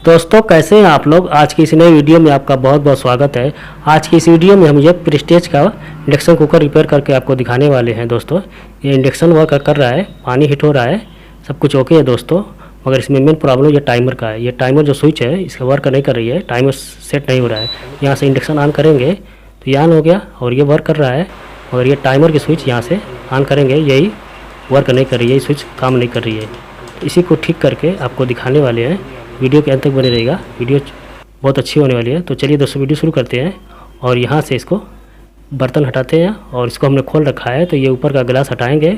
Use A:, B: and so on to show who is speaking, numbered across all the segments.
A: दोस्तों कैसे हैं आप लोग। आज की इस नई वीडियो में आपका बहुत बहुत स्वागत है। आज की इस वीडियो में हम ये प्रेस्टीज का इंडक्शन कुकर रिपेयर करके आपको दिखाने वाले हैं। दोस्तों ये इंडक्शन वर्क कर रहा है, पानी हीट हो रहा है, सब कुछ ओके है दोस्तों। मगर इसमें मेन प्रॉब्लम ये टाइमर का है। ये टाइमर जो स्विच है इसका वर्क नहीं कर रही है, टाइमर सेट नहीं हो रहा है। यहाँ से इंडक्शन ऑन करेंगे तो ये ऑन हो गया और ये वर्क कर रहा है, मगर ये टाइमर की स्विच यहाँ से ऑन करेंगे यही वर्क नहीं कर रही है, ये स्विच काम नहीं कर रही है। इसी को ठीक करके आपको दिखाने वाले हैं। वीडियो के अंत तक बने रहेगा, वीडियो बहुत अच्छी होने वाली है। तो चलिए दोस्तों वीडियो शुरू करते हैं। और यहाँ से इसको बर्तन हटाते हैं और इसको हमने खोल रखा है तो ये ऊपर का ग्लास हटाएंगे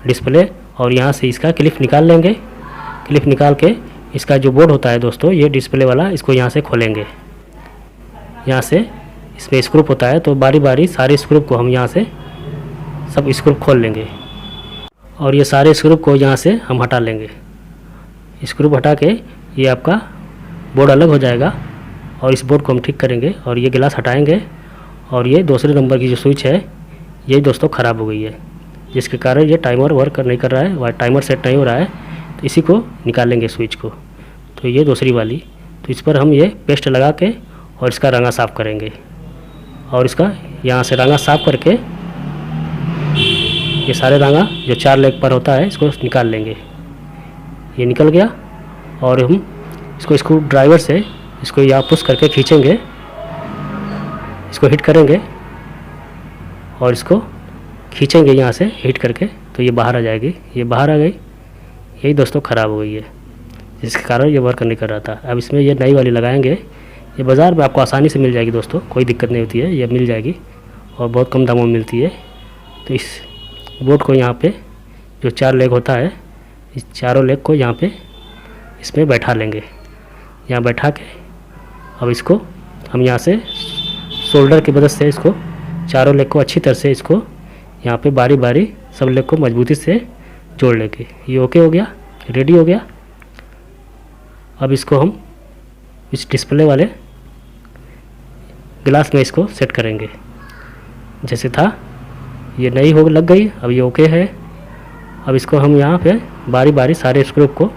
A: डिस्प्ले, और यहाँ से इसका क्लिप निकाल लेंगे। क्लिप निकाल के इसका जो बोर्ड होता है दोस्तों ये डिस्प्ले वाला, इसको यहाँ से खोलेंगे। यहाँ से इसमें स्क्रूप होता है तो बारी बारी सारे स्क्रूप को हम यहाँ से सब स्क्रूप खोल लेंगे और ये सारे स्क्रूप को यहाँ से हम हटा लेंगे। स्क्रूप हटा के ये आपका बोर्ड अलग हो जाएगा और इस बोर्ड को हम ठीक करेंगे और ये गिलास हटाएंगे। और ये दूसरे नंबर की जो स्विच है ये दोस्तों ख़राब हो गई है, जिसके कारण ये टाइमर वर्क नहीं कर रहा है और टाइमर सेट नहीं हो रहा है। तो इसी को निकालेंगे स्विच को। तो ये दूसरी वाली, तो इस पर हम ये पेस्ट लगा के और इसका रंगा साफ़ करेंगे और इसका यहाँ से रंगा साफ़ करके ये सारे रंगा जो 4 लेग पर होता है इसको निकाल लेंगे। ये निकल गया और हम इसको स्क्रू ड्राइवर से इसको यहाँ पुश करके खींचेंगे, इसको हिट करेंगे और इसको खींचेंगे यहाँ से हिट करके, तो ये बाहर आ जाएगी। ये बाहर आ गई, यही दोस्तों ख़राब हो गई है, जिसके कारण ये वर्क नहीं कर रहा था। अब इसमें ये नई वाली लगाएंगे। ये बाज़ार में आपको आसानी से मिल जाएगी दोस्तों, कोई दिक्कत नहीं होती है, ये मिल जाएगी और बहुत कम दामों में मिलती है। तो इस बोर्ड को यहाँ पे जो 4 लेग होता है इस चारों लेग को यहाँ पे इसमें बैठा लेंगे। यहाँ बैठा के अब इसको हम यहाँ से शोल्डर की मदद से इसको चारों लेग को अच्छी तरह से इसको यहाँ पे बारी बारी सब लेग को मजबूती से जोड़ लेंगे। ये ओके हो गया, रेडी हो गया। अब इसको हम इस डिस्प्ले वाले गिलास में इसको सेट करेंगे जैसे था। ये नई हो लग गई, अब ये ओके है। अब इसको हम यहाँ पे बारी बारी सारे स्क्रू को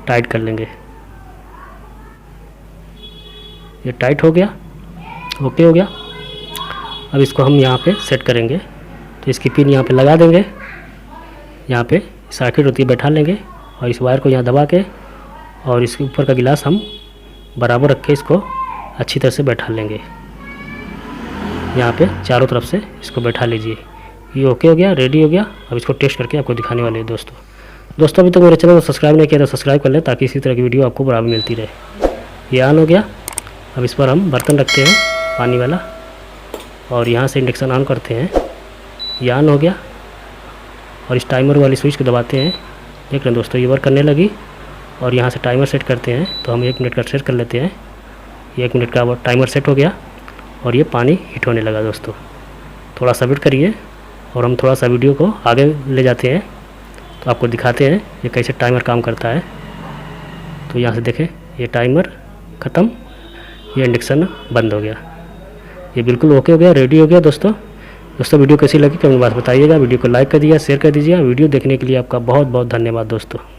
A: टाइट कर लेंगे। ये टाइट हो गया, ओके हो गया। अब इसको हम यहाँ पे सेट करेंगे तो इसकी पिन यहाँ पे लगा देंगे। यहाँ पे सर्किट होती है बैठा लेंगे और इस वायर को यहाँ दबा के और इसके ऊपर का गिलास हम बराबर रख के इसको अच्छी तरह से बैठा लेंगे। यहाँ पे चारों तरफ से इसको बैठा लीजिए। ये ओके हो गया, रेडी हो गया। अब इसको टेस्ट करके आपको दिखाने वाले हैं दोस्तों अभी तो मेरे चैनल को सब्सक्राइब नहीं किया तो सब्सक्राइब कर लें ताकि इसी तरह की वीडियो आपको बराबर मिलती रहे। ये ऑन हो गया। अब इस पर हम बर्तन रखते हैं पानी वाला और यहाँ से इंडक्शन ऑन करते हैं। ये ऑन हो गया और इस टाइमर वाली स्विच को दबाते हैं। देख रहे हैं दोस्तों ये वर्क करने लगी और यहाँ से टाइमर सेट करते हैं तो हम 1 मिनट का सेट कर लेते हैं। 1 मिनट का टाइमर सेट हो गया और ये पानी हीट होने लगा दोस्तों। थोड़ा सा वेट करिए और हम थोड़ा सा वीडियो को आगे ले जाते हैं तो आपको दिखाते हैं ये कैसे टाइमर काम करता है। तो यहाँ से देखें ये टाइमर ख़त्म, ये इंडक्शन बंद हो गया। ये बिल्कुल ओके हो गया, रेडी हो गया दोस्तों वीडियो कैसी लगी कमेंट बॉक्स बताइएगा। वीडियो को लाइक कर दिया, शेयर कर दीजिएगा। वीडियो देखने के लिए आपका बहुत बहुत धन्यवाद दोस्तों।